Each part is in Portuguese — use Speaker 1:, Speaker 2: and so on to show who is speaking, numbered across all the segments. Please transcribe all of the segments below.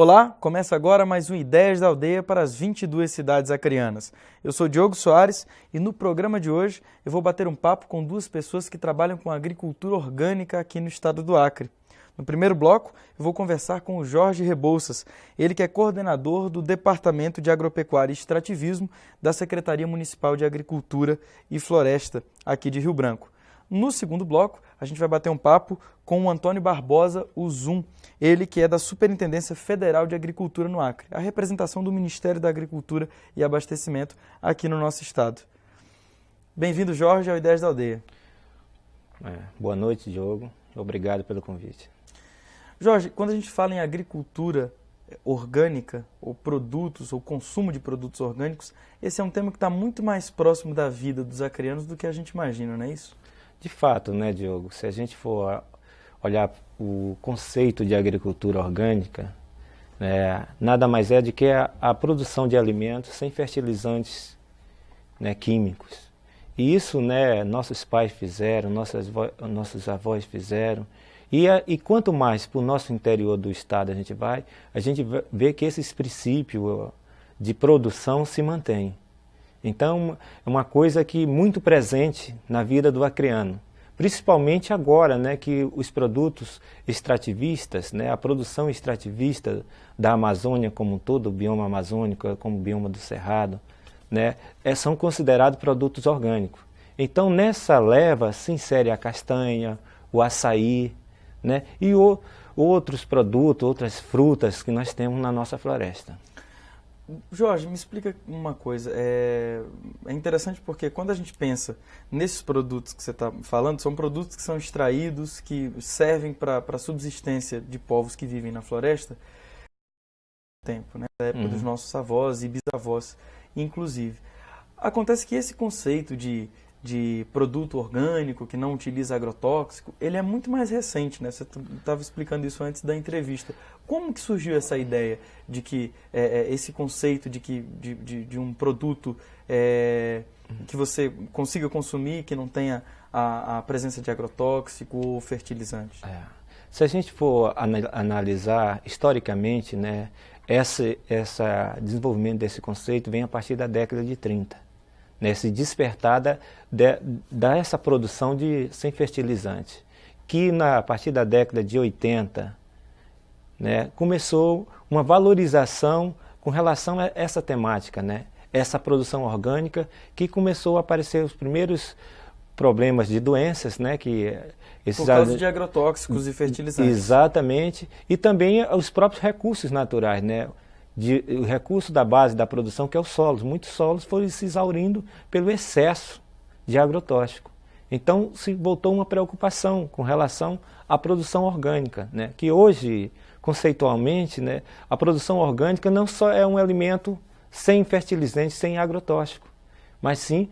Speaker 1: Olá, começa agora mais um Ideias da Aldeia para as 22 cidades acreanas. Eu sou Diogo Soares e no programa de hoje eu vou bater um papo com duas pessoas que trabalham com agricultura orgânica aqui no estado do Acre. No primeiro bloco, eu vou conversar com o Jorge Rebouças, ele que é coordenador do Departamento de Agropecuária e Extrativismo da Secretaria Municipal de Agricultura e Floresta, aqui de Rio Branco. No segundo bloco, a gente vai bater um papo com o Antônio Barbosa, o Zum, ele que é da Superintendência Federal de Agricultura no Acre, a representação do Ministério da Agricultura e Abastecimento aqui no nosso estado. Bem-vindo, Jorge, ao Ideias da Aldeia.
Speaker 2: Boa noite, Diogo. Obrigado pelo convite.
Speaker 1: Jorge, quando a gente fala em agricultura orgânica, ou produtos, ou consumo de produtos orgânicos, esse é um tema que está muito mais próximo da vida dos acreanos do que a gente imagina, não é isso?
Speaker 2: De fato, né, Diogo, se a gente for olhar o conceito de agricultura orgânica, nada mais é do que a produção de alimentos sem fertilizantes, químicos. E isso, nossos pais fizeram, nossos avós fizeram. E quanto mais para o nosso interior do estado a gente vê que esses princípios de produção se mantêm. Então, é uma coisa que muito presente na vida do acreano, principalmente agora, que os produtos extrativistas, a produção extrativista da Amazônia como um todo, o bioma amazônico, como o bioma do Cerrado, são considerados produtos orgânicos. Então, nessa leva se insere a castanha, o açaí, e outros produtos, outras frutas que nós temos na nossa floresta.
Speaker 1: Jorge, me explica uma coisa. É interessante porque quando a gente pensa nesses produtos que você está falando, são produtos que são extraídos, que servem para a subsistência de povos que vivem na floresta tempo, da época dos nossos avós e bisavós, inclusive. Acontece que esse conceito de produto orgânico que não utiliza agrotóxico, ele é muito mais recente, Você estava explicando isso antes da entrevista. Como que surgiu essa ideia de que esse conceito de um produto que você consiga consumir, que não tenha a presença de agrotóxico ou fertilizante?
Speaker 2: Se a gente for analisar historicamente, esse desenvolvimento desse conceito vem a partir da década de 30. Se despertar dessa produção sem fertilizante, que a partir da década de 80, começou uma valorização com relação a essa temática, essa produção orgânica, que começou a aparecer os primeiros problemas de doenças,
Speaker 1: por causa de agrotóxicos e fertilizantes.
Speaker 2: Exatamente, e também os próprios recursos naturais, o recurso da base da produção, que é os solos. Muitos solos foram se exaurindo pelo excesso de agrotóxico. Então, se voltou uma preocupação com relação à produção orgânica, que hoje, conceitualmente, a produção orgânica não só é um alimento sem fertilizante, sem agrotóxico, mas sim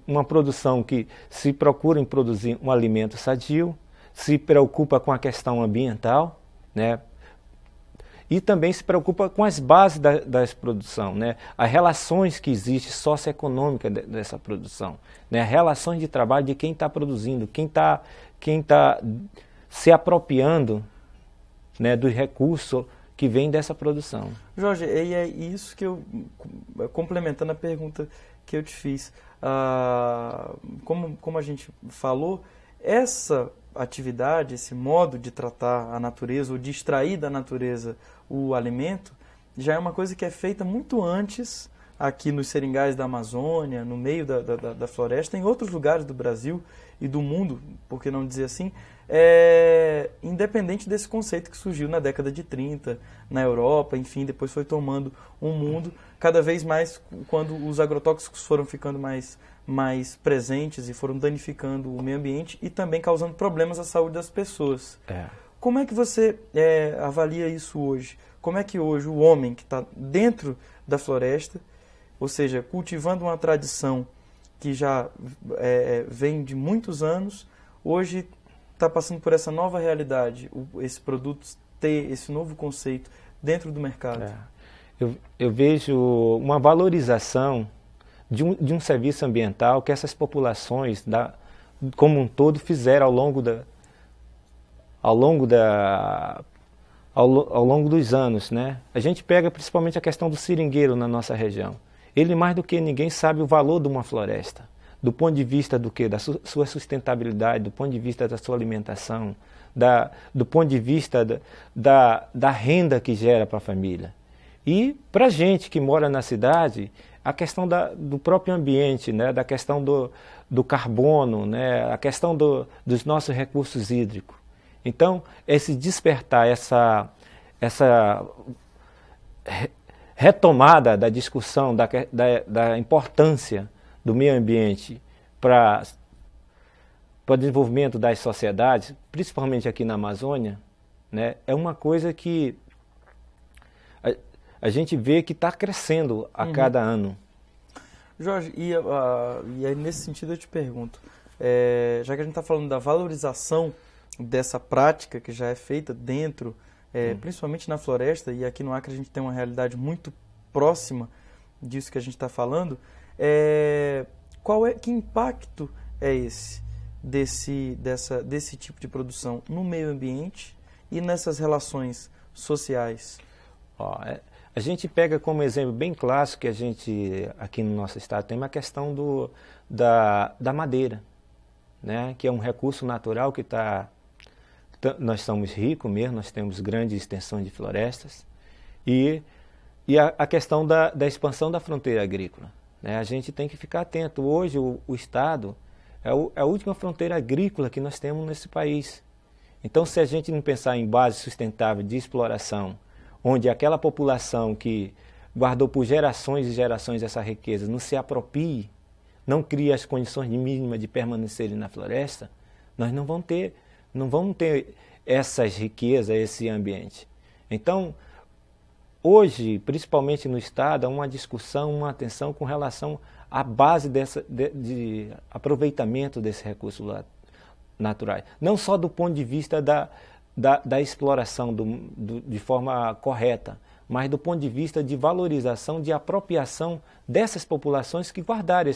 Speaker 2: uma produção que se procura em produzir um alimento sadio, se preocupa com a questão ambiental, e também se preocupa com as bases da produção, as relações que existem socioeconômicas dessa produção, as relações de trabalho de quem está produzindo, quem tá se apropriando do recurso que vem dessa produção.
Speaker 1: Jorge, e é isso que complementando a pergunta que eu te fiz, como a gente falou, essa atividade, esse modo de tratar a natureza ou de extrair da natureza o alimento, já é uma coisa que é feita muito antes aqui nos seringais da Amazônia, no meio da floresta, em outros lugares do Brasil e do mundo, por que não dizer assim, independente desse conceito que surgiu na década de 30, na Europa, enfim, depois foi tomando um mundo cada vez mais quando os agrotóxicos foram ficando mais presentes e foram danificando o meio ambiente e também causando problemas à saúde das pessoas. Como é que você avalia isso hoje? Como é que hoje o homem que está dentro da floresta, ou seja, cultivando uma tradição que já vem de muitos anos, hoje está passando por essa nova realidade, esse produto ter esse novo conceito dentro do mercado?
Speaker 2: Eu vejo uma valorização de um serviço ambiental que essas populações, como um todo, fizeram ao longo ao longo dos anos, né? A gente pega principalmente a questão do seringueiro na nossa região. Ele, mais do que ninguém, sabe o valor de uma floresta, do ponto de vista do quê? Da sua sustentabilidade, do ponto de vista da sua alimentação, do ponto de vista da renda que gera para a família. E para a gente que mora na cidade, a questão do próprio ambiente, né? Da questão do carbono, né? A questão dos nossos recursos hídricos. Então, esse despertar, essa retomada da discussão da importância do meio ambiente para o desenvolvimento das sociedades, principalmente aqui na Amazônia, né, é uma coisa que a gente vê que está crescendo a cada ano.
Speaker 1: Jorge, e aí nesse sentido eu te pergunto, já que a gente está falando da valorização dessa prática que já é feita dentro, principalmente na floresta, e aqui no Acre a gente tem uma realidade muito próxima disso que a gente está falando, que impacto é esse desse tipo de produção no meio ambiente e nessas relações sociais?
Speaker 2: A gente pega como exemplo bem clássico que a gente, aqui no nosso estado, tem uma questão da madeira, né? Que é um recurso natural que nós somos ricos mesmo, nós temos grandes extensões de florestas, e a questão da expansão da fronteira agrícola, né? A gente tem que ficar atento. Hoje o Estado é a última fronteira agrícola que nós temos nesse país. Então, se a gente não pensar em base sustentável de exploração, onde aquela população que guardou por gerações e gerações essa riqueza não se aproprie, não crie as condições mínimas de permanecerem na floresta, nós não vamos ter essas riquezas, esse ambiente. Então, hoje, principalmente no Estado, há uma discussão, uma atenção com relação à base de aproveitamento desses recursos naturais. Não só do ponto de vista da exploração de forma correta, mas do ponto de vista de valorização, de apropriação dessas populações que guardaram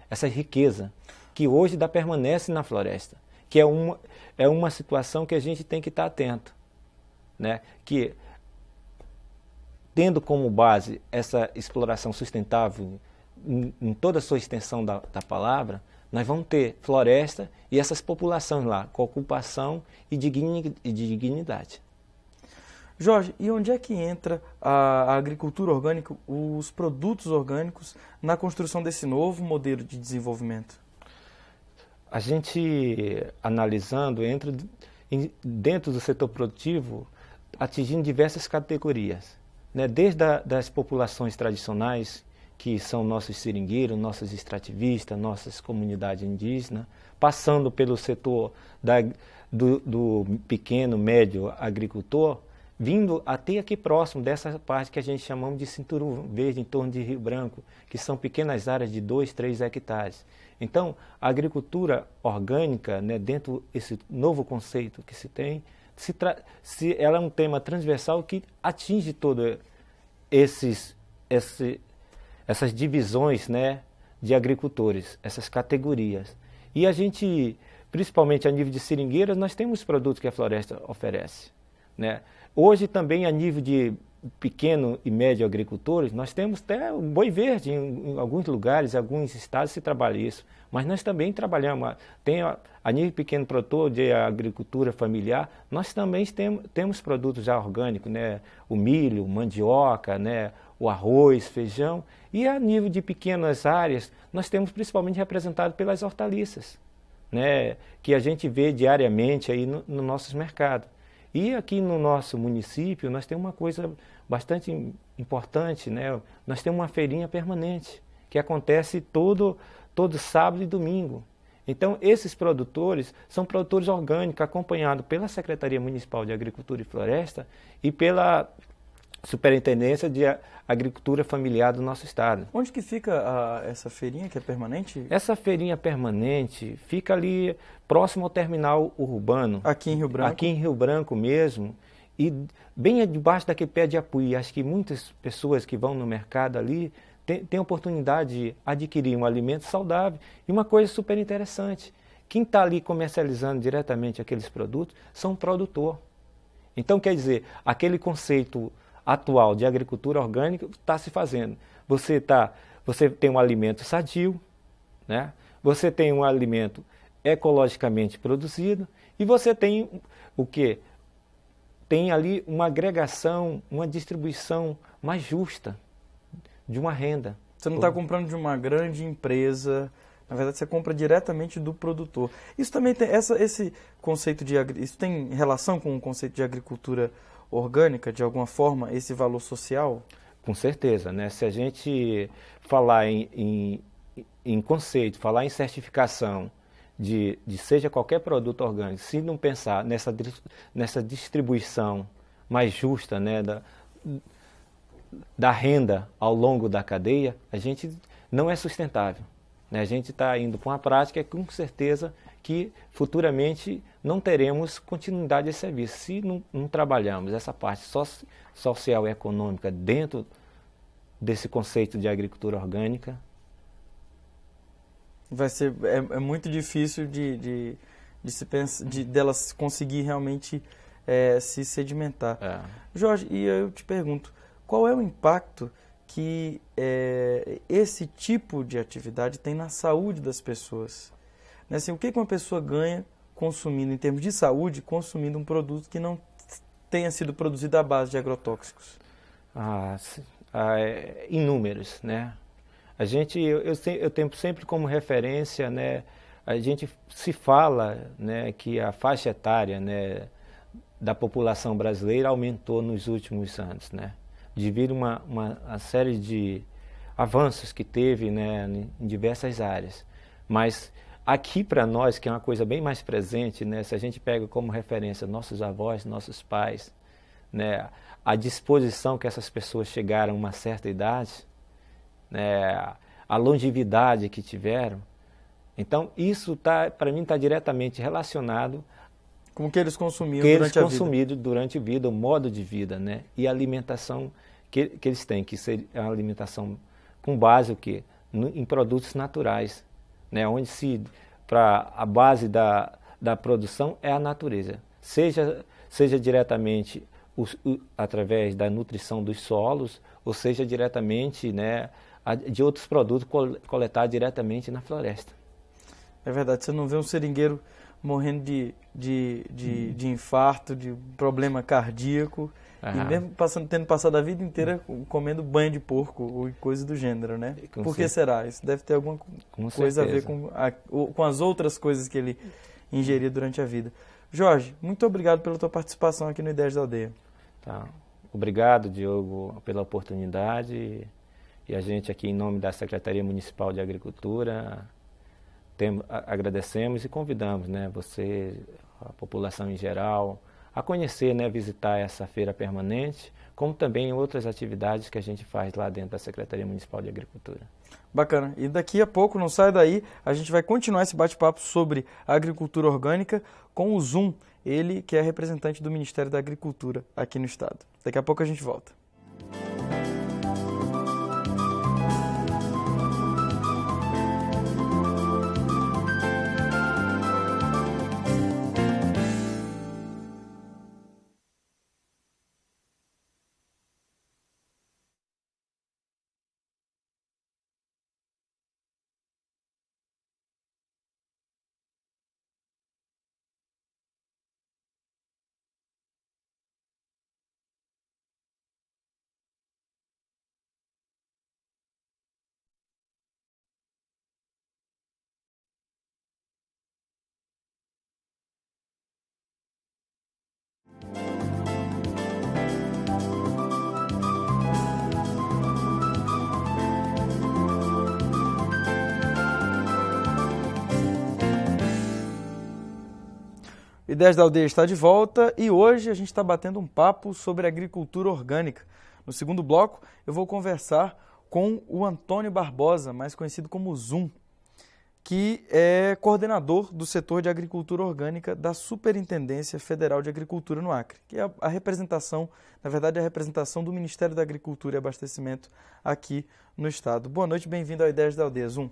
Speaker 2: essa riqueza, que hoje permanece na floresta, que é uma situação que a gente tem que estar atento, né? Que, tendo como base essa exploração sustentável em toda a sua extensão da palavra, nós vamos ter floresta e essas populações lá, com ocupação e dignidade.
Speaker 1: Jorge, e onde é que entra a agricultura orgânica, os produtos orgânicos, na construção desse novo modelo de desenvolvimento?
Speaker 2: A gente, analisando, entra dentro do setor produtivo, atingindo diversas categorias, né? Desde das populações tradicionais, que são nossos seringueiros, nossos extrativistas, nossas comunidades indígenas, passando pelo setor do pequeno, médio agricultor, vindo até aqui próximo dessa parte que a gente chamamos de cinturão verde em torno de Rio Branco, que são pequenas áreas de 2, 3 hectares. Então, a agricultura orgânica, né, dentro desse novo conceito que se tem, ela é um tema transversal que atinge todas essas divisões, né, de agricultores, essas categorias. E a gente, principalmente a nível de seringueiras, nós temos produtos que a floresta oferece, né? Hoje também a nível de pequeno e médio agricultores, nós temos até o boi verde em alguns lugares, em alguns estados se trabalha isso, mas nós também trabalhamos, a nível pequeno produtor de agricultura familiar, nós também temos produtos já orgânicos, né? O milho, mandioca, né? O arroz, feijão, e a nível de pequenas áreas, nós temos principalmente representado pelas hortaliças, né? Que a gente vê diariamente aí no nossos mercados. E aqui no nosso município, nós temos uma coisa bastante importante, né? Nós temos uma feirinha permanente, que acontece todo sábado e domingo. Então, esses produtores são produtores orgânicos, acompanhados pela Secretaria Municipal de Agricultura e Floresta e pela Superintendência de Agricultura Familiar do nosso estado.
Speaker 1: Onde que fica essa feirinha que é permanente?
Speaker 2: Essa feirinha permanente fica ali próximo ao terminal urbano.
Speaker 1: Aqui em Rio Branco?
Speaker 2: Aqui em Rio Branco mesmo. E bem debaixo daquele pé de apuí. Acho que muitas pessoas que vão no mercado ali têm a oportunidade de adquirir um alimento saudável. E uma coisa super interessante, quem está ali comercializando diretamente aqueles produtos são um produtor. Então, quer dizer, aquele conceito atual de agricultura orgânica está se fazendo. Você tem um alimento sadio, né? Você tem um alimento ecologicamente produzido e você tem o quê? Tem ali uma agregação, uma distribuição mais justa de uma renda.
Speaker 1: Você não está comprando de uma grande empresa, na verdade você compra diretamente do produtor. Isso também tem, esse conceito isso tem relação com o conceito de agricultura orgânica, de alguma forma, esse valor social?
Speaker 2: Com certeza, né? Se a gente falar em conceito, falar em certificação de seja qualquer produto orgânico, se não pensar nessa distribuição mais justa, né, da renda ao longo da cadeia, a gente não é sustentável, né? A gente está indo para uma prática com certeza que futuramente não teremos continuidade de serviço. Se não trabalharmos essa parte social e econômica dentro desse conceito de agricultura orgânica,
Speaker 1: vai ser muito difícil de se pensar, delas conseguir realmente se sedimentar. Jorge, e eu te pergunto, qual é o impacto que esse tipo de atividade tem na saúde das pessoas? Né? Assim, o que uma pessoa ganha consumindo, em termos de saúde, consumindo um produto que não tenha sido produzido à base de agrotóxicos?
Speaker 2: Inúmeros, né? Eu tenho sempre como referência, né? A gente se fala, né, que a faixa etária, né, da população brasileira aumentou nos últimos anos, né? Devido a uma série de avanços que teve, né, em diversas áreas. Mas aqui para nós, que é uma coisa bem mais presente, né, se a gente pega como referência nossos avós, nossos pais, né, a disposição que essas pessoas chegaram a uma certa idade, né, a longevidade que tiveram, então isso para mim está diretamente relacionado
Speaker 1: com o que eles consumiam durante a vida.
Speaker 2: Durante a vida, o modo de vida, né, e a alimentação que eles têm, que seria uma alimentação com base o quê? Em produtos naturais, né, onde a base da produção é a natureza, seja diretamente através da nutrição dos solos, ou seja diretamente, né, de outros produtos coletados diretamente na floresta.
Speaker 1: É verdade, você não vê um seringueiro morrendo de infarto, de problema cardíaco, e mesmo tendo passado a vida inteira comendo banho de porco ou coisa do gênero, né? Por que será? Isso deve ter alguma coisa a ver com as outras coisas que ele ingeria durante a vida. Jorge, muito obrigado pela tua participação aqui no Ideias da Aldeia.
Speaker 2: Tá. Obrigado, Diogo, pela oportunidade. E a gente aqui, em nome da Secretaria Municipal de Agricultura, agradecemos e convidamos, né, você, a população em geral, a conhecer, né, visitar essa feira permanente, como também outras atividades que a gente faz lá dentro da Secretaria Municipal de Agricultura.
Speaker 1: Bacana. E daqui a pouco, não sai daí, a gente vai continuar esse bate-papo sobre agricultura orgânica com o Zoom, ele que é representante do Ministério da Agricultura aqui no estado. Daqui a pouco a gente volta. Ideias da Aldeia está de volta e hoje a gente está batendo um papo sobre agricultura orgânica. No segundo bloco, eu vou conversar com o Antônio Barbosa, mais conhecido como Zoom, que é coordenador do setor de agricultura orgânica da Superintendência Federal de Agricultura no Acre, que é a representação, na verdade, a representação do Ministério da Agricultura e Abastecimento aqui no estado. Boa noite, bem-vindo ao Ideias da Aldeia, Zoom.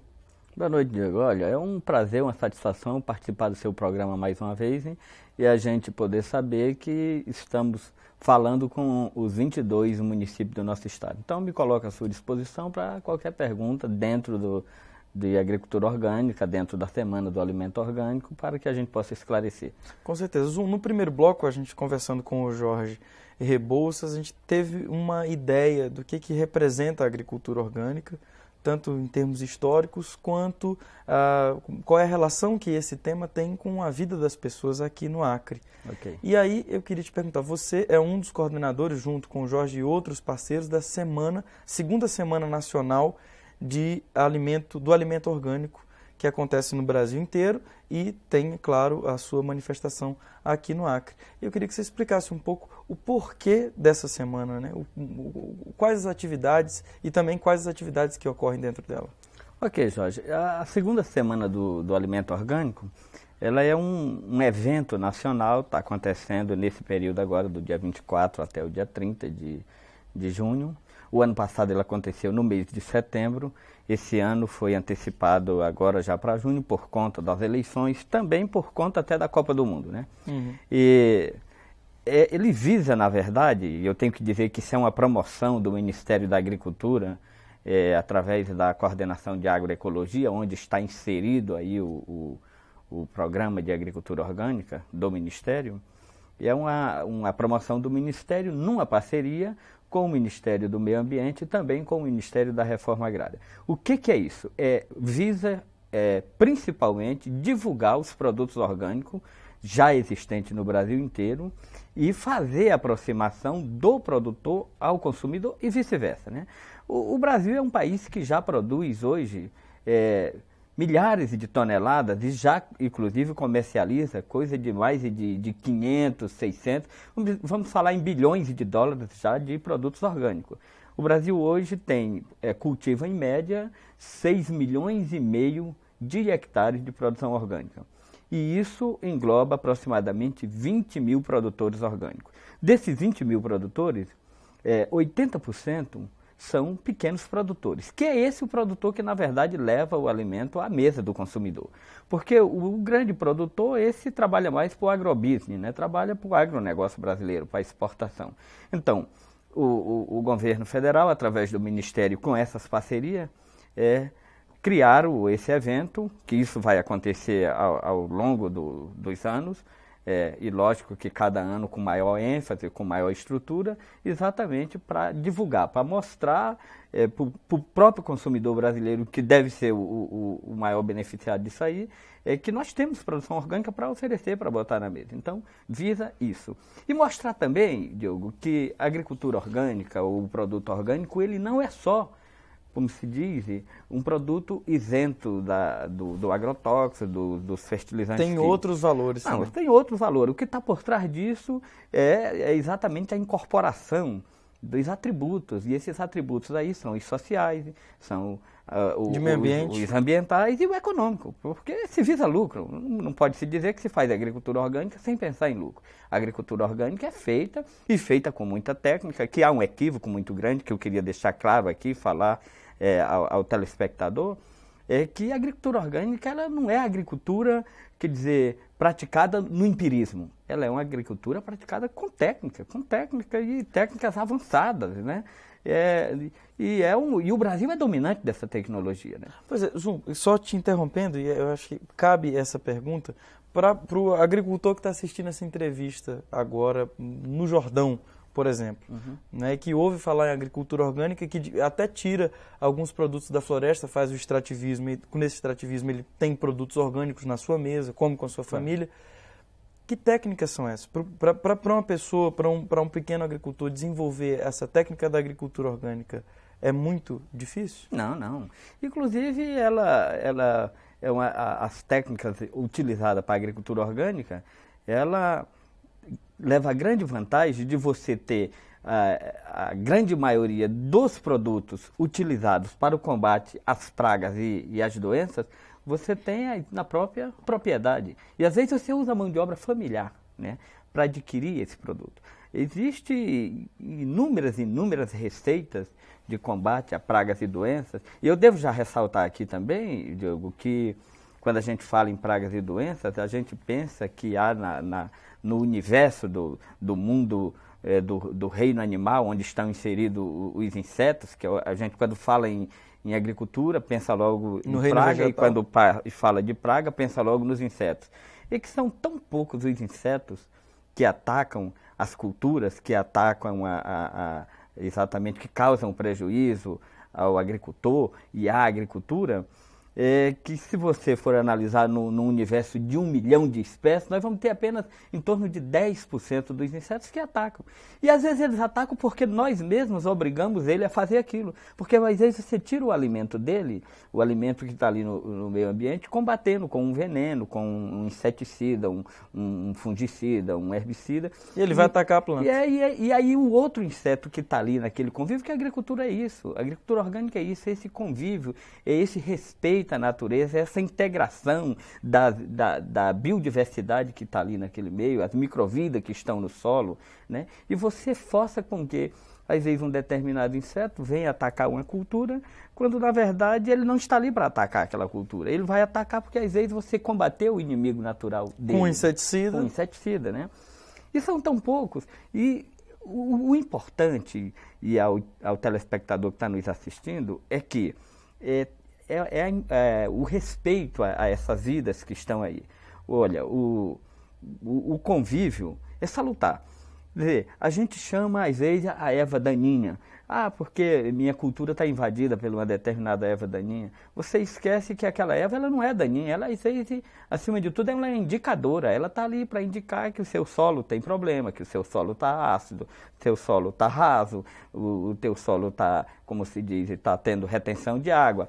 Speaker 3: Boa noite, Diego. Olha, é um prazer, uma satisfação participar do seu programa mais uma vez, hein? E a gente poder saber que estamos falando com os 22 municípios do nosso estado. Então, me coloco à sua disposição para qualquer pergunta dentro de agricultura orgânica, dentro da Semana do Alimento Orgânico, para que a gente possa esclarecer.
Speaker 1: Com certeza. No primeiro bloco, a gente conversando com o Jorge Rebouças, a gente teve uma ideia do que representa a agricultura orgânica, tanto em termos históricos, quanto qual é a relação que esse tema tem com a vida das pessoas aqui no Acre.
Speaker 3: Okay.
Speaker 1: E aí eu queria te perguntar, você é um dos coordenadores, junto com o Jorge e outros parceiros, da segunda Semana Nacional do Alimento Orgânico, que acontece no Brasil inteiro e tem, claro, a sua manifestação aqui no Acre. Eu queria que você explicasse um pouco o porquê dessa semana, né? Quais as atividades e também quais as atividades que ocorrem dentro dela.
Speaker 3: Ok, Jorge. A segunda semana do Alimento Orgânico, ela é um evento nacional, está acontecendo nesse período agora, do dia 24 até o dia 30 de junho. O ano passado ele aconteceu no mês de setembro, esse ano foi antecipado agora já para junho por conta das eleições, também por conta até da Copa do Mundo, né?
Speaker 1: Uhum.
Speaker 3: E ele visa, na verdade, e eu tenho que dizer que isso é uma promoção do Ministério da Agricultura, através da Coordenação de Agroecologia, onde está inserido aí o Programa de Agricultura Orgânica do Ministério, e é uma promoção do Ministério numa parceria com o Ministério do Meio Ambiente e também com o Ministério da Reforma Agrária. O que é isso? Visa principalmente divulgar os produtos orgânicos já existentes no Brasil inteiro e fazer a aproximação do produtor ao consumidor e vice-versa, né? O Brasil é um país que já produz hoje milhares de toneladas e já, inclusive, comercializa coisa de mais de 500, 600, vamos falar em bilhões de dólares já de produtos orgânicos. O Brasil hoje cultiva, em média, 6 milhões e meio de hectares de produção orgânica. E isso engloba aproximadamente 20 mil produtores orgânicos. Desses 20 mil produtores, 80% são pequenos produtores, que é esse o produtor que, na verdade, leva o alimento à mesa do consumidor. Porque o grande produtor, esse trabalha mais para o agrobusiness, né? Trabalha para o agronegócio brasileiro, para a exportação. Então, o governo federal, através do Ministério, com essas parcerias, criaram esse evento, que isso vai acontecer ao longo dos anos, e lógico que cada ano com maior ênfase, com maior estrutura, exatamente para divulgar, para mostrar para o próprio consumidor brasileiro, que deve ser o maior beneficiado disso aí, que nós temos produção orgânica para oferecer, para botar na mesa. Então, visa isso. E mostrar também, Diogo, que a agricultura orgânica, ou o produto orgânico, ele não é só, como se diz, um produto isento do agrotóxico, dos fertilizantes.
Speaker 1: Tem outros valores.
Speaker 3: Não, tem outro valor. O que está por trás disso é exatamente a incorporação dos atributos. E esses atributos aí são os sociais, são
Speaker 1: de meio ambiente,
Speaker 3: os ambientais e o econômico. Porque se visa lucro. Não pode se dizer que se faz agricultura orgânica sem pensar em lucro. A agricultura orgânica é feita, e feita com muita técnica, que há um equívoco muito grande, que eu queria deixar claro aqui, falar ao telespectador, que a agricultura orgânica ela não é agricultura, quer dizer, praticada no empirismo. Ela é uma agricultura praticada com técnica e técnicas avançadas, né? E o Brasil é dominante dessa tecnologia, né?
Speaker 1: Pois é, Zum, só te interrompendo, e eu acho que cabe essa pergunta para o agricultor que está assistindo essa entrevista agora no Jordão, por exemplo, né, que ouve falar em agricultura orgânica, que até tira alguns produtos da floresta, faz o extrativismo, e nesse extrativismo ele tem produtos orgânicos na sua mesa, come com a sua família. Que técnicas são essas? Para uma pessoa, para um pequeno agricultor desenvolver essa técnica da agricultura orgânica, é muito difícil?
Speaker 3: Não. Inclusive, as técnicas utilizadas para a agricultura orgânica, ela leva a grande vantagem de você ter a grande maioria dos produtos utilizados para o combate às pragas e às doenças, você tem na própria propriedade. E às vezes você usa mão de obra familiar, né? para adquirir esse produto. Existem inúmeras receitas de combate a pragas e doenças. E eu devo já ressaltar aqui também, Diogo, que quando a gente fala em pragas e doenças, a gente pensa que há no universo do mundo do reino animal, onde estão inseridos os insetos, que a gente quando fala em agricultura, pensa logo em praga, e quando fala de praga, pensa logo nos insetos. E que são tão poucos os insetos que atacam as culturas, que atacam exatamente, que causam prejuízo ao agricultor e à agricultura, que se você for analisar no universo de 1 milhão de espécies, nós vamos ter apenas em torno de 10% dos insetos que atacam. E às vezes eles atacam porque nós mesmos obrigamos ele a fazer aquilo. Porque às vezes você tira o alimento dele, o alimento que está ali no meio ambiente, combatendo com um veneno, com um inseticida, um fungicida, um herbicida.
Speaker 1: E ele vai atacar a planta.
Speaker 3: E aí o outro inseto que está ali naquele convívio, que a agricultura é isso. A agricultura orgânica é isso, é esse convívio, é esse respeito à natureza, essa integração da biodiversidade que está ali naquele meio, as microvidas que estão no solo, né? E você força com que, às vezes, um determinado inseto venha atacar uma cultura, quando, na verdade, ele não está ali para atacar aquela cultura. Ele vai atacar porque, às vezes, você combateu o inimigo natural dele.
Speaker 1: Com inseticida.
Speaker 3: Com inseticida, né? E são tão poucos. E o importante, e ao telespectador que está nos assistindo, é que o respeito a essas vidas que estão aí. Olha, o convívio é salutar. Quer dizer, a gente chama, às vezes, a erva daninha. Porque minha cultura está invadida por uma determinada erva daninha. Você esquece que aquela erva ela não é daninha. Ela, às vezes, acima de tudo, ela é indicadora. Ela está ali para indicar que o seu solo tem problema, que o seu solo está ácido, o seu solo está raso, o teu solo está, como se diz, está tendo retenção de água.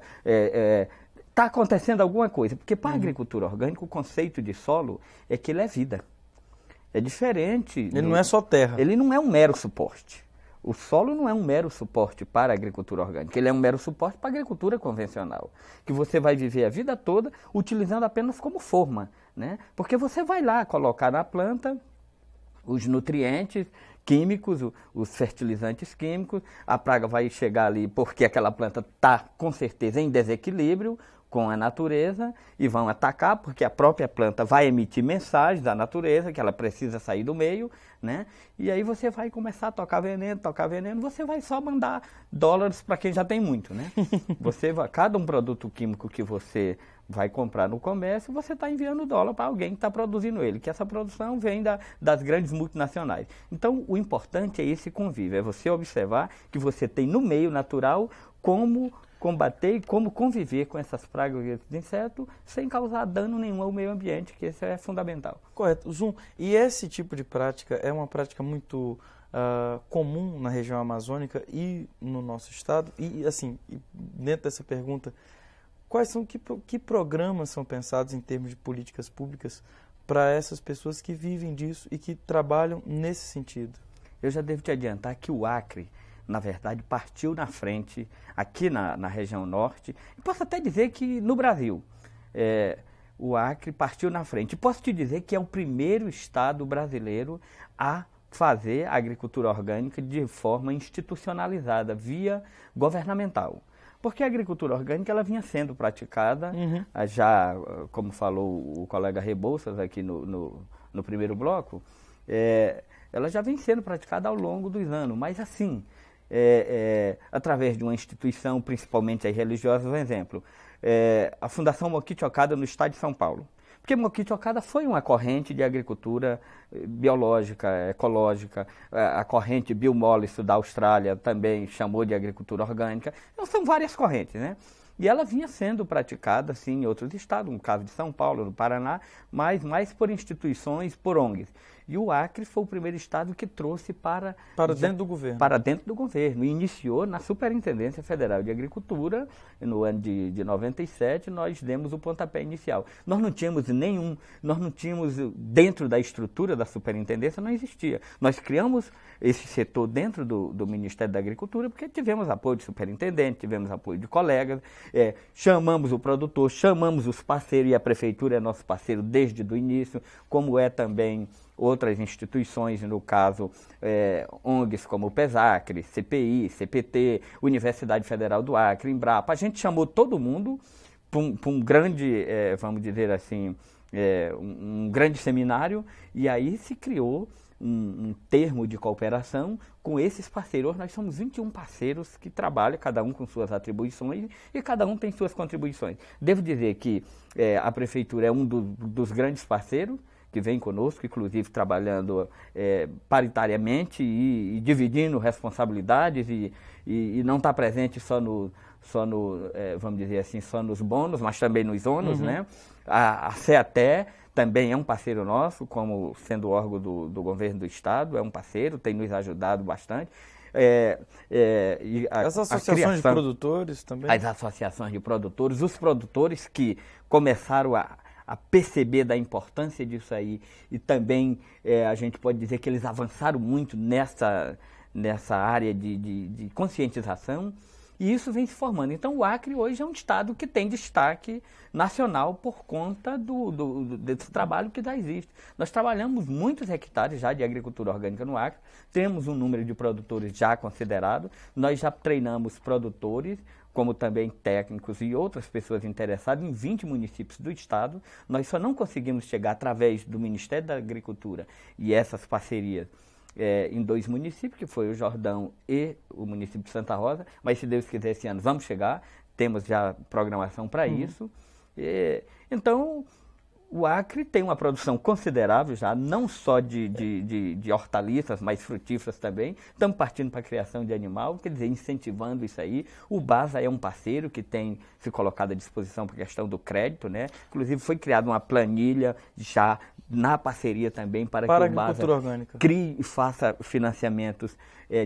Speaker 3: Está acontecendo alguma coisa. Porque para a agricultura orgânica, o conceito de solo é que ele é vida. É diferente.
Speaker 1: Ele não é só terra.
Speaker 3: Ele não é um mero suporte. O solo não é um mero suporte para a agricultura orgânica, ele é um mero suporte para a agricultura convencional, que você vai viver a vida toda utilizando apenas como forma, né? Porque você vai lá colocar na planta os nutrientes químicos, os fertilizantes químicos, a praga vai chegar ali porque aquela planta está com certeza em desequilíbrio com a natureza e vão atacar, porque a própria planta vai emitir mensagens da natureza que ela precisa sair do meio, né? E aí você vai começar a tocar veneno, você vai só mandar dólares para quem já tem muito, né? Cada um produto químico que você vai comprar no comércio, você está enviando dólar para alguém que está produzindo ele, que essa produção vem das grandes multinacionais. Então, o importante é esse convívio, é você observar que você tem no meio natural como combater e como conviver com essas pragas de inseto sem causar dano nenhum ao meio ambiente, que isso é fundamental.
Speaker 1: Correto. Zoom, e esse tipo de prática é uma prática muito comum na região amazônica e no nosso estado? E, assim, dentro dessa pergunta, que programas são pensados em termos de políticas públicas para essas pessoas que vivem disso e que trabalham nesse sentido?
Speaker 3: Eu já devo te adiantar que o Acre, na verdade, partiu na frente aqui na região norte, e posso até dizer que no Brasil, o Acre partiu na frente. E posso te dizer que é o primeiro estado brasileiro a fazer a agricultura orgânica de forma institucionalizada, via governamental. Porque a agricultura orgânica ela vinha sendo praticada, já, como falou o colega Rebouças aqui no primeiro bloco, ela já vem sendo praticada ao longo dos anos, mas assim, através de uma instituição, principalmente as religiosas, um exemplo, a Fundação Mokithi Okada no estado de São Paulo. Porque Mokithi Okada foi uma corrente de agricultura biológica, ecológica, a corrente Bill Mollison da Austrália também chamou de agricultura orgânica. Então são várias correntes, né? E ela vinha sendo praticada, sim, em outros estados, no caso de São Paulo, no Paraná, mas mais por instituições, por ONGs. E o Acre foi o primeiro estado que trouxe para
Speaker 1: dentro do governo.
Speaker 3: Para dentro do governo. E iniciou na Superintendência Federal de Agricultura, no ano de 97, nós demos o pontapé inicial. Nós não tínhamos dentro da estrutura da Superintendência, não existia. Nós criamos esse setor dentro do Ministério da Agricultura, porque tivemos apoio de superintendente, tivemos apoio de colegas, chamamos o produtor, chamamos os parceiros, e a Prefeitura é nosso parceiro desde o início, como é também outras instituições, no caso, ONGs como o PESACRE, CPI, CPT, Universidade Federal do Acre, Embrapa. A gente chamou todo mundo para um grande, vamos dizer assim, um grande seminário, e aí se criou um termo de cooperação com esses parceiros. Hoje nós somos 21 parceiros que trabalham, cada um com suas atribuições, e cada um tem suas contribuições. Devo dizer que a Prefeitura é um dos grandes parceiros, que vem conosco, inclusive trabalhando paritariamente e dividindo responsabilidades, e não está presente só no vamos dizer assim, só nos bônus, mas também nos ônus, né? A CEATE também é um parceiro nosso, como sendo órgão do governo do estado, é um parceiro, tem nos ajudado bastante.
Speaker 1: As associações de produtores também?
Speaker 3: As associações de produtores, os produtores que começaram a perceber da importância disso aí, e também a gente pode dizer que eles avançaram muito nessa área de conscientização, e isso vem se formando. Então o Acre hoje é um estado que tem destaque nacional por conta desse trabalho que já existe. Nós trabalhamos muitos hectares já de agricultura orgânica no Acre, temos um número de produtores já considerado, nós já treinamos produtores, como também técnicos e outras pessoas interessadas em 20 municípios do estado. Nós só não conseguimos chegar através do Ministério da Agricultura e essas parcerias em 2 municípios, que foi o Jordão e o município de Santa Rosa, mas se Deus quiser esse ano vamos chegar, temos já programação para isso. Então, o Acre tem uma produção considerável já, não só de hortaliças, mas frutíferas também. Estamos partindo para a criação de animal, quer dizer, incentivando isso aí. O BASA é um parceiro que tem se colocado à disposição para a questão do crédito, né? Inclusive foi criada uma planilha já na parceria também para que o BASA crie e faça financiamentos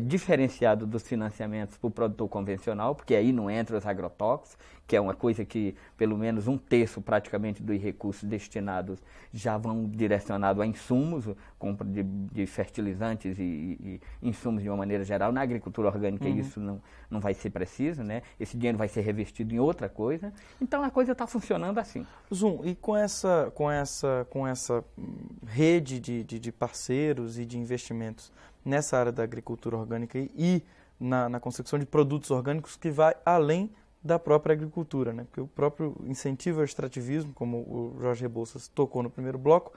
Speaker 3: diferenciados dos financiamentos para o produtor convencional, porque aí não entra os agrotóxicos, que é uma coisa que pelo menos 1/3 praticamente dos recursos destinados já vão direcionados a insumos, compra de fertilizantes e insumos de uma maneira geral. Na agricultura orgânica isso não vai ser preciso, né? Esse dinheiro vai ser revestido em outra coisa. Então a coisa está funcionando assim.
Speaker 1: Zum, e com essa rede de parceiros e de investimentos nessa área da agricultura orgânica e na consecução de produtos orgânicos que vai além da própria agricultura, né? Porque o próprio incentivo ao extrativismo, como o Jorge Rebouças tocou no primeiro bloco,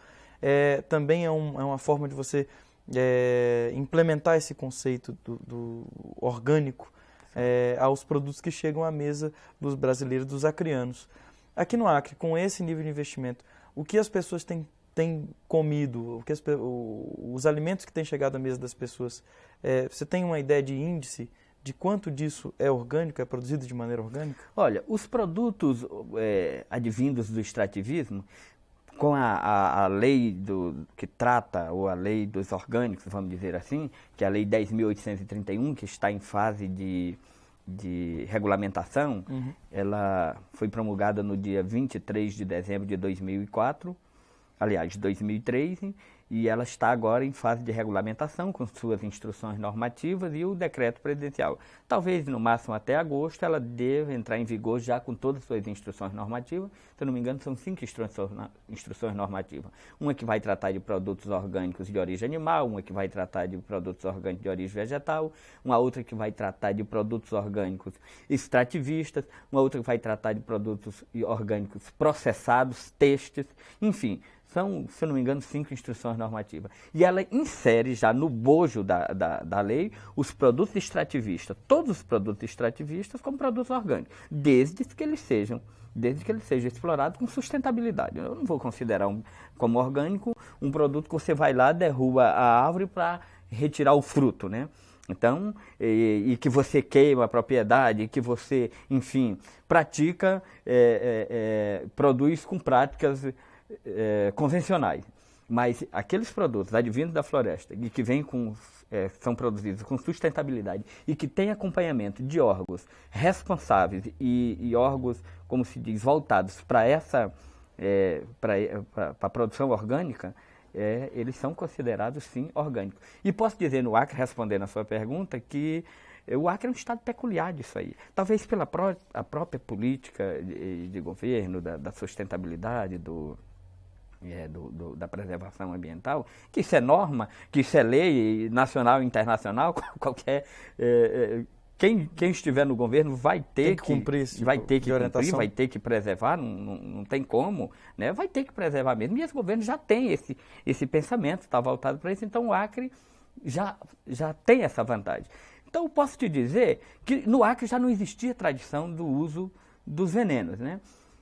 Speaker 1: também é uma forma de você implementar esse conceito do orgânico aos produtos que chegam à mesa dos brasileiros, dos acreanos. Aqui no Acre, com esse nível de investimento, o que as pessoas têm comido, os alimentos que têm chegado à mesa das pessoas, você tem uma ideia de índice de quanto disso é orgânico, é produzido de maneira orgânica?
Speaker 3: Olha, os produtos advindos do extrativismo, com a lei que trata, ou a lei dos orgânicos, vamos dizer assim, que é a lei 10.831, que está em fase de regulamentação, ela foi promulgada no dia 23 de dezembro de 2004, aliás, 2003, e ela está agora em fase de regulamentação com suas instruções normativas e o decreto presidencial. Talvez no máximo até agosto ela deva entrar em vigor já com todas as suas instruções normativas. Se eu não me engano, são 5 instruções normativas. Uma que vai tratar de produtos orgânicos de origem animal, uma que vai tratar de produtos orgânicos de origem vegetal, uma outra que vai tratar de produtos orgânicos extrativistas, uma outra que vai tratar de produtos orgânicos processados, têxteis, enfim. São, se eu não me engano, 5 instruções normativas. E ela insere já no bojo da lei os produtos extrativistas, todos os produtos extrativistas como produtos orgânicos, desde que eles sejam explorados com sustentabilidade. Eu não vou considerar como orgânico um produto que você vai lá, derruba a árvore para retirar o fruto, né? Então, e que você queima a propriedade, que você, enfim, pratica, produz com práticas convencionais, mas aqueles produtos advindos da floresta e que são produzidos com sustentabilidade e que têm acompanhamento de órgãos responsáveis e órgãos, como se diz, voltados para a produção orgânica, eles são considerados sim orgânicos. E posso dizer no Acre, respondendo a sua pergunta, que o Acre é um estado peculiar disso aí. Talvez pela a própria política de governo, da sustentabilidade, da preservação ambiental, que isso é norma, que isso é lei nacional e internacional, qualquer... Quem estiver no governo vai ter que cumprir, vai ter que preservar, não tem como, né? Vai ter que preservar mesmo. E esse governo já tem esse pensamento, está voltado para isso, então o Acre já tem essa vantagem. Então eu posso te dizer que no Acre já não existia tradição do uso dos venenos, né?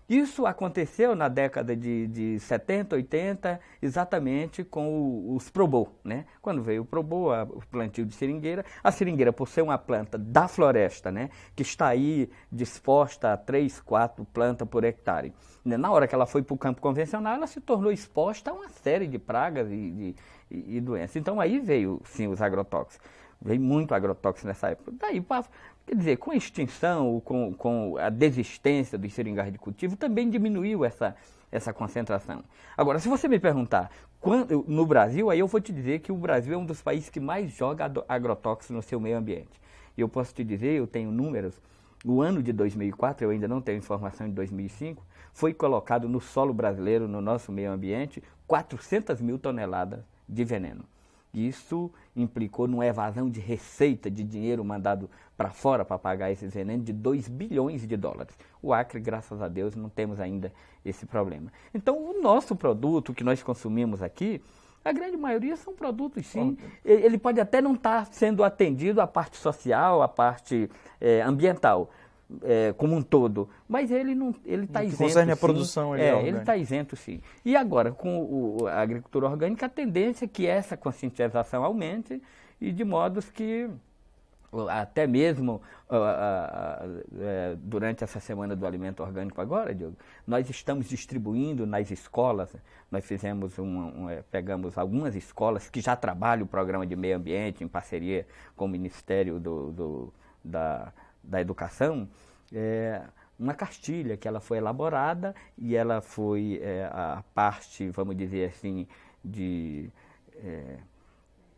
Speaker 3: Isso aconteceu na década de 70, 80, exatamente com os Probô, né? Quando veio o Probô, o plantio de seringueira, a seringueira, por ser uma planta da floresta, né? Que está aí disposta a 3, 4 plantas por hectare. Na hora que ela foi para o campo convencional, ela se tornou exposta a uma série de pragas e doenças. Então aí veio, sim, os agrotóxicos. Veio muito agrotóxico nessa época. Daí, quer dizer, com a extinção, com a desistência dos seringais de cultivo, também diminuiu essa concentração. Agora, se você me perguntar, no Brasil, aí eu vou te dizer que o Brasil é um dos países que mais joga agrotóxicos no seu meio ambiente. E eu posso te dizer, eu tenho números, o ano de 2004, eu ainda não tenho informação de 2005, foi colocado no solo brasileiro, no nosso meio ambiente, 400 mil toneladas de veneno. Isso implicou numa evasão de receita de dinheiro mandado para fora para pagar esses venenos de 2 bilhões de dólares. O Acre, graças a Deus, não temos ainda esse problema. Então, o nosso produto que nós consumimos aqui, a grande maioria são produtos, sim. Ele pode até não estar sendo atendido a parte social, a parte ambiental, como um todo, mas ele está isento.
Speaker 1: Concerne a produção,
Speaker 3: ele está isento, sim. E agora, com a agricultura orgânica, a tendência é que essa conscientização aumente e de modos que até mesmo durante essa semana do alimento orgânico agora, Diogo, nós estamos distribuindo nas escolas, nós fizemos pegamos algumas escolas que já trabalham o programa de meio ambiente em parceria com o Ministério da Educação, uma cartilha que ela foi elaborada e ela foi a parte, vamos dizer assim,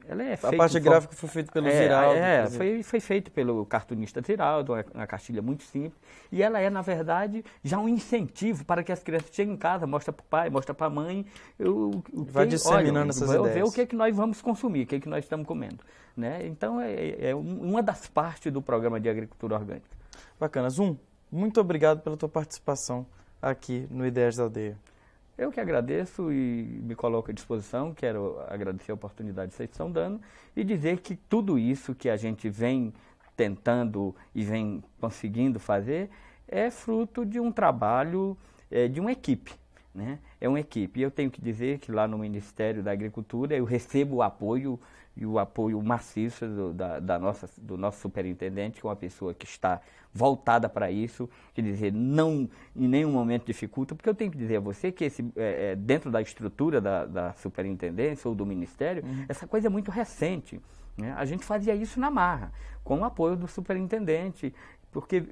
Speaker 3: ela é
Speaker 1: a parte gráfica foi feita pelo Ziraldo.
Speaker 3: Foi feito pelo cartunista Ziraldo, uma cartilha muito simples. E ela é, na verdade, já um incentivo para que as crianças cheguem em casa, mostra para o pai, mostra para a mãe.
Speaker 1: Vai disseminando essas ideias.
Speaker 3: Ver o que é que nós vamos consumir, o que é que nós estamos comendo. Né? Então, é uma das partes do programa de agricultura orgânica.
Speaker 1: Bacana. Zum, muito obrigado pela tua participação aqui no Ideias da Aldeia.
Speaker 3: Eu que agradeço e me coloco à disposição, quero agradecer a oportunidade que vocês estão dando e dizer que tudo isso que a gente vem tentando e vem conseguindo fazer é fruto de um trabalho de uma equipe, né? É uma equipe. E eu tenho que dizer que lá no Ministério da Agricultura eu recebo o apoio e o apoio maciço do nosso superintendente, que é uma pessoa que está voltada para isso, quer dizer, não em nenhum momento dificulta, porque eu tenho que dizer a você que dentro da estrutura da superintendência ou do Ministério, essa coisa é muito recente, né? A gente fazia isso na marra, com o apoio do superintendente, porque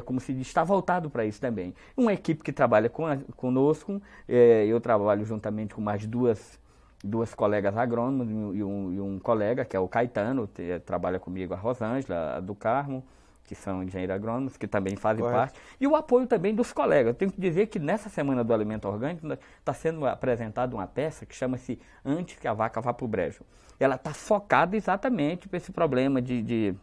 Speaker 3: como se diz, está voltado para isso também. Uma equipe que trabalha conosco, eu trabalho juntamente com mais duas colegas agrônomos e um colega, que é o Caetano, trabalha comigo, a Rosângela, a do Carmo, que são engenheiros agrônomos, que também fazem parte, e o apoio também dos colegas. Eu tenho que dizer que nessa Semana do Alimento Orgânico está sendo apresentada uma peça que chama-se Antes que a Vaca Vá para o Brejo. Ela está focada exatamente para esse problema de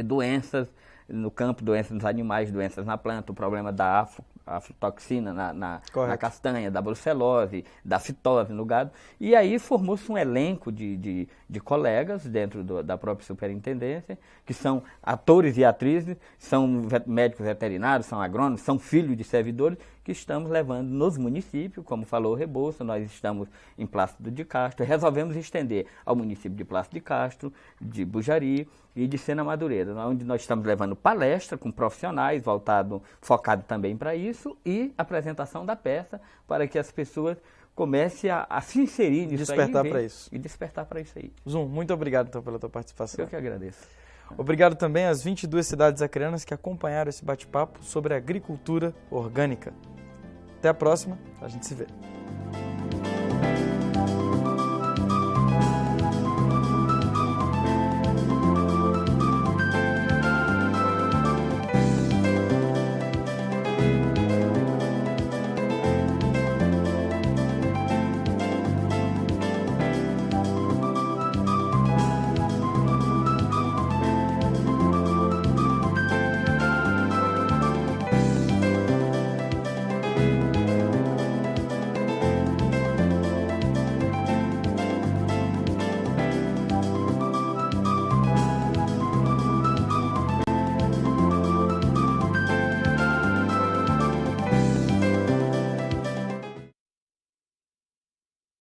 Speaker 3: doenças no campo, doenças nos animais, doenças na planta, o problema da aflatoxina na castanha, da brucelose, da fitose no gado. E aí formou-se um elenco de colegas dentro da própria superintendência, que são atores e atrizes, são médicos veterinários, são agrônomos, são filhos de servidores, que estamos levando nos municípios, como falou o Rebouça, nós estamos em Plácido de Castro, resolvemos estender ao município de Plácido de Castro, de Bujari e de Sena Madureira, onde nós estamos levando palestra com profissionais, focado também para isso, e apresentação da peça, para que as pessoas comecem a se inserir nisso
Speaker 1: despertar para isso.
Speaker 3: E despertar para isso aí.
Speaker 1: Zum, muito obrigado então pela tua participação.
Speaker 3: Eu que agradeço.
Speaker 1: Obrigado também às 22 cidades acreanas que acompanharam esse bate-papo sobre agricultura orgânica. Até a próxima, a gente se vê.